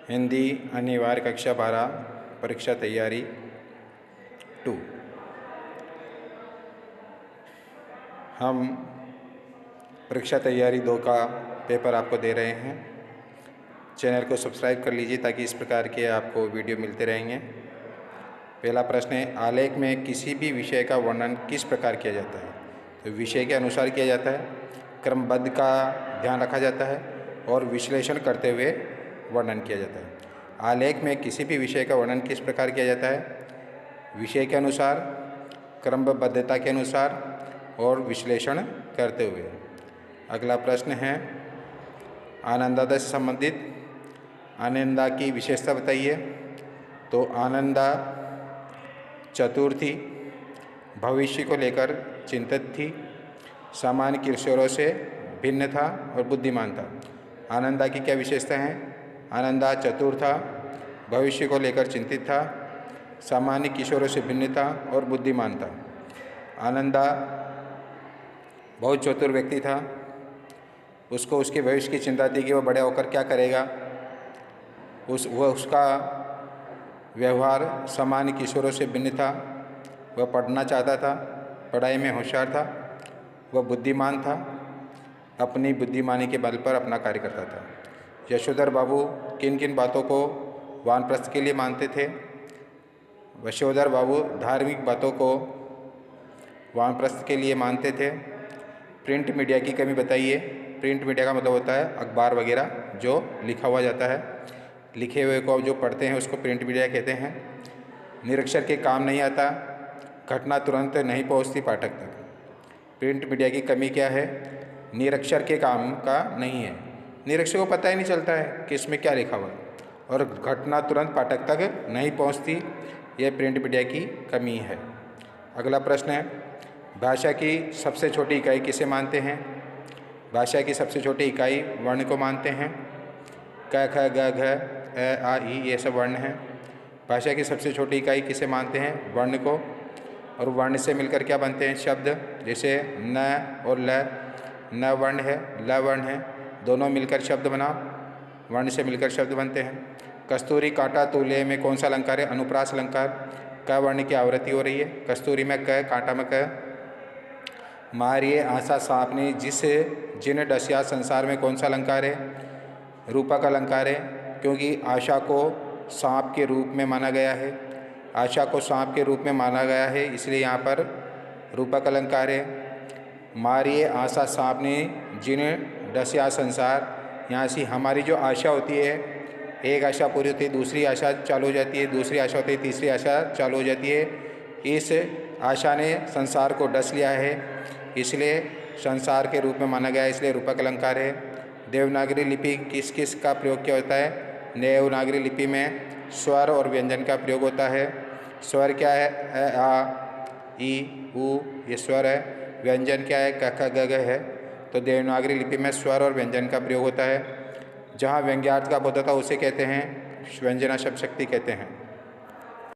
हिंदी अनिवार्य कक्षा 12 परीक्षा तैयारी 2। हम परीक्षा तैयारी 2 का पेपर आपको दे रहे हैं। चैनल को सब्सक्राइब कर लीजिए ताकि इस प्रकार के आपको वीडियो मिलते रहेंगे। पहला प्रश्न है, आलेख में किसी भी विषय का वर्णन किस प्रकार किया जाता है? तो विषय के अनुसार किया जाता है, क्रमबद्ध का ध्यान रखा जाता है और विश्लेषण करते हुए वर्णन किया जाता है। आलेख में किसी भी विषय का वर्णन किस प्रकार किया जाता है? विषय के अनुसार, क्रमबद्धता के अनुसार और विश्लेषण करते हुए। अगला प्रश्न है, आनंदादय से संबंधित आनंदा की विशेषता बताइए। तो आनंदा चतुर थी, भविष्य को लेकर चिंतित थी, सामान्य किशोरों से भिन्न था और बुद्धिमान था। आनंदा की क्या विशेषता है? आनंदा चतुर था, भविष्य को लेकर चिंतित था, सामान्य किशोरों से भिन्न था और बुद्धिमान था। आनंदा बहुत चतुर व्यक्ति था, उसको उसके भविष्य की चिंता थी कि वह बड़े होकर क्या करेगा। उसका व्यवहार सामान्य किशोरों से भिन्न था, वह पढ़ना चाहता था, पढ़ाई में होशियार था, वह बुद्धिमान था, अपनी बुद्धिमानी के बल पर अपना कार्य करता था। यशोधर बाबू किन किन बातों को वानप्रस्थ के लिए मानते थे? यशोधर बाबू धार्मिक बातों को वानप्रस्थ के लिए मानते थे। प्रिंट मीडिया की कमी बताइए। प्रिंट मीडिया का मतलब होता है अखबार वगैरह जो लिखा हुआ जाता है, लिखे हुए को जो पढ़ते हैं उसको प्रिंट मीडिया कहते हैं। निरीक्षक के काम नहीं आता, घटना तुरंत नहीं पहुंचती पाठक तक। प्रिंट मीडिया की कमी क्या है? निरीक्षक के काम का नहीं है, निरीक्षक को पता ही नहीं चलता है कि इसमें क्या लिखा हुआ है और घटना तुरंत पाठक तक नहीं पहुंचती, यह प्रिंट मीडिया की कमी है। अगला प्रश्न है, भाषा की सबसे छोटी इकाई किसे मानते हैं? भाषा की सबसे छोटी इकाई वर्ण को मानते हैं। क ख ग घ अ आ ई ये सब वर्ण हैं। भाषा की सबसे छोटी इकाई किसे मानते हैं? वर्ण को। और वर्ण से मिलकर क्या बनते हैं शब्द? जैसे न और ल, न वर्ण है, ल वर्ण है, दोनों मिलकर शब्द बना, वर्ण से मिलकर शब्द बनते हैं। कस्तूरी कांटा तूले में कौन सा अलंकार है? अनुप्रास अलंकार। क वर्ण की आवृत्ति हो रही है, कस्तूरी में क, कांटा में क। मारिए आशा सांपने जिन डसिया संसार में कौन सा अलंकार है? रूपक अलंकार है, क्योंकि आशा को सांप के रूप में माना गया है। आशा को सांप के रूप में माना गया है, इसलिए यहाँ पर रूपक अलंकार है। मारिए आशा सांप ने जिन डसिया संसार, यहाँ से हमारी जो आशा होती है, एक आशा पूरी होती है, दूसरी आशा चालू हो जाती है, दूसरी आशा होती है, तीसरी आशा चालू हो जाती है। इस आशा ने संसार को डस लिया है, इसलिए संसार के रूप में माना गया है, इसलिए रूपक अलंकार है। देवनागरी लिपि किस किस का प्रयोग किया होता है? देवनागरी लिपि में स्वर और व्यंजन का प्रयोग होता है। स्वर क्या है? अ आ ई उ, ये स्वर है। व्यंजन क्या है? क ख ग घ है। तो देवनागरी लिपि में स्वर और व्यंजन का प्रयोग होता है। जहाँ व्यंग्यार्थ का बोध होता है उसे कहते हैं व्यंजना शब्द शक्ति कहते हैं।